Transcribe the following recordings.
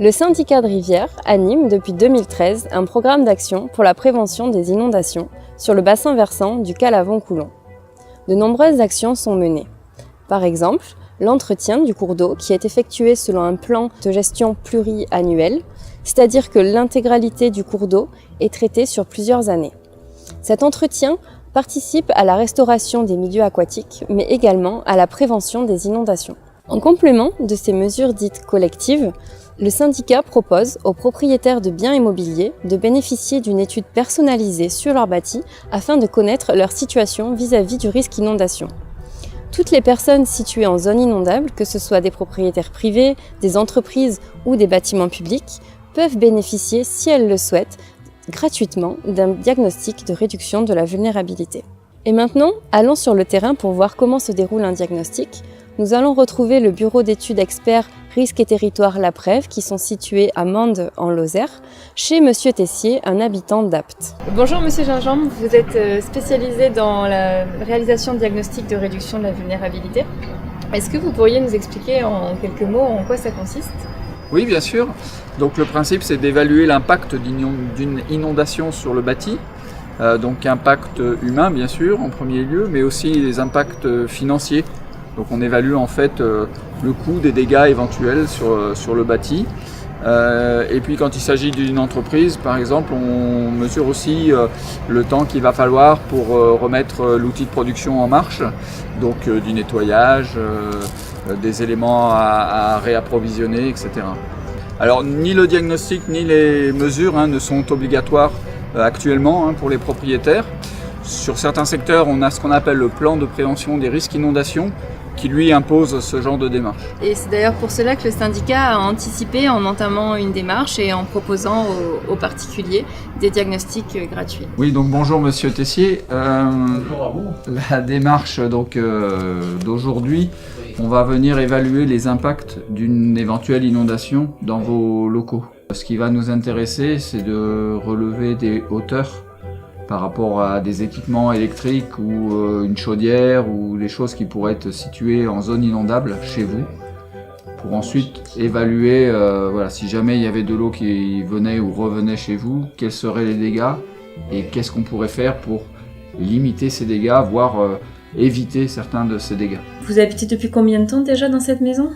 Le syndicat de Rivière anime depuis 2013 un programme d'action pour la prévention des inondations sur le bassin versant du Calavon-Coulon. De nombreuses actions sont menées. Par exemple, l'entretien du cours d'eau qui est effectué selon un plan de gestion pluriannuel, c'est-à-dire que l'intégralité du cours d'eau est traitée sur plusieurs années. Cet entretien participe à la restauration des milieux aquatiques, mais également à la prévention des inondations. En complément de ces mesures dites collectives, le syndicat propose aux propriétaires de biens immobiliers de bénéficier d'une étude personnalisée sur leur bâti afin de connaître leur situation vis-à-vis du risque inondation. Toutes les personnes situées en zone inondable, que ce soit des propriétaires privés, des entreprises ou des bâtiments publics, peuvent bénéficier, si elles le souhaitent, gratuitement d'un diagnostic de réduction de la vulnérabilité. Et maintenant, allons sur le terrain pour voir comment se déroule un diagnostic. Nous allons retrouver le bureau d'études experts Risques et Territoires La Prève qui sont situés à Mende en Lozère, chez Monsieur Tessier, un habitant d'Apt. Bonjour Monsieur Gingembre, vous êtes spécialisé dans la réalisation de diagnostics de réduction de la vulnérabilité. Est-ce que vous pourriez nous expliquer en quelques mots en quoi ça consiste ? Oui, bien sûr. Donc le principe, c'est d'évaluer l'impact d'une inondation sur le bâti. Donc impact humain, bien sûr, en premier lieu, mais aussi les impacts financiers. Donc on évalue en fait le coût des dégâts éventuels sur le bâti. Et puis quand il s'agit d'une entreprise, par exemple, on mesure aussi le temps qu'il va falloir pour remettre l'outil de production en marche. Donc du nettoyage, des éléments à réapprovisionner, etc. Alors ni le diagnostic ni les mesures ne sont obligatoires actuellement pour les propriétaires. Sur certains secteurs, on a ce qu'on appelle le plan de prévention des risques inondations qui lui impose ce genre de démarche. Et c'est d'ailleurs pour cela que le syndicat a anticipé en entamant une démarche et en proposant aux particuliers des diagnostics gratuits. Oui, donc bonjour Monsieur Tessier. Bonjour à vous. La démarche d'aujourd'hui, on va venir évaluer les impacts d'une éventuelle inondation dans vos locaux. Ce qui va nous intéresser, c'est de relever des hauteurs par rapport à des équipements électriques ou une chaudière ou des choses qui pourraient être situées en zone inondable chez vous, pour ensuite évaluer si jamais il y avait de l'eau qui venait ou revenait chez vous, quels seraient les dégâts et qu'est-ce qu'on pourrait faire pour limiter ces dégâts, voire éviter certains de ces dégâts. Vous habitez depuis combien de temps déjà dans cette maison ?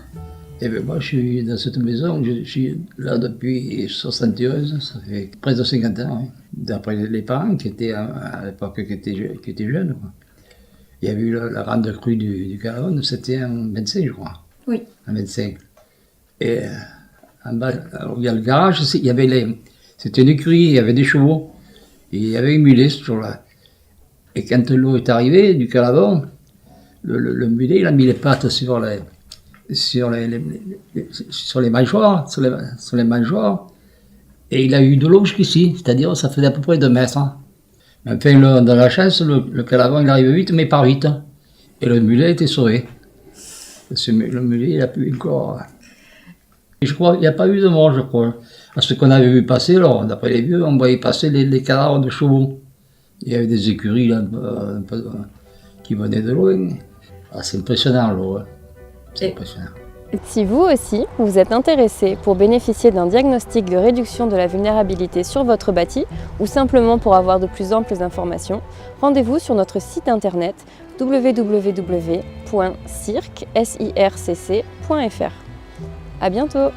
Eh bien, moi, je suis dans cette maison, je suis là depuis 71, ça fait près de 50 ans. Hein. D'après les parents qui étaient à l'époque qui étaient jeunes. Quoi. Il y a eu la grande crue du Calavon, c'était en 25, je crois. Oui. En 25. Et en bas, il y a le garage, c'était une écurie, il y avait des chevaux, et il y avait une mulet ce jour-là. Et quand l'eau est arrivée du Calavon, le mulet, il a mis les pattes sur les mangeoires, et il a eu de l'eau jusqu'ici, c'est-à-dire ça faisait à peu près 2 mètres. Hein. Enfin, dans la chasse, le Calavon il arrive vite, mais pas vite. Et le mulet était sauvé. Le mulet, il a pu encore. Et je crois qu'il n'y a pas eu de mort, je crois. Parce qu'on avait vu passer, alors, d'après les vieux, on voyait passer les cadavres de chevaux. Il y avait des écuries là, un peu, qui venaient de loin. Ah, c'est impressionnant l'eau. Hein. C'est impressionnant. Si vous aussi, vous êtes intéressé pour bénéficier d'un diagnostic de réduction de la vulnérabilité sur votre bâti ou simplement pour avoir de plus amples informations, rendez-vous sur notre site internet www.circc.fr. À bientôt!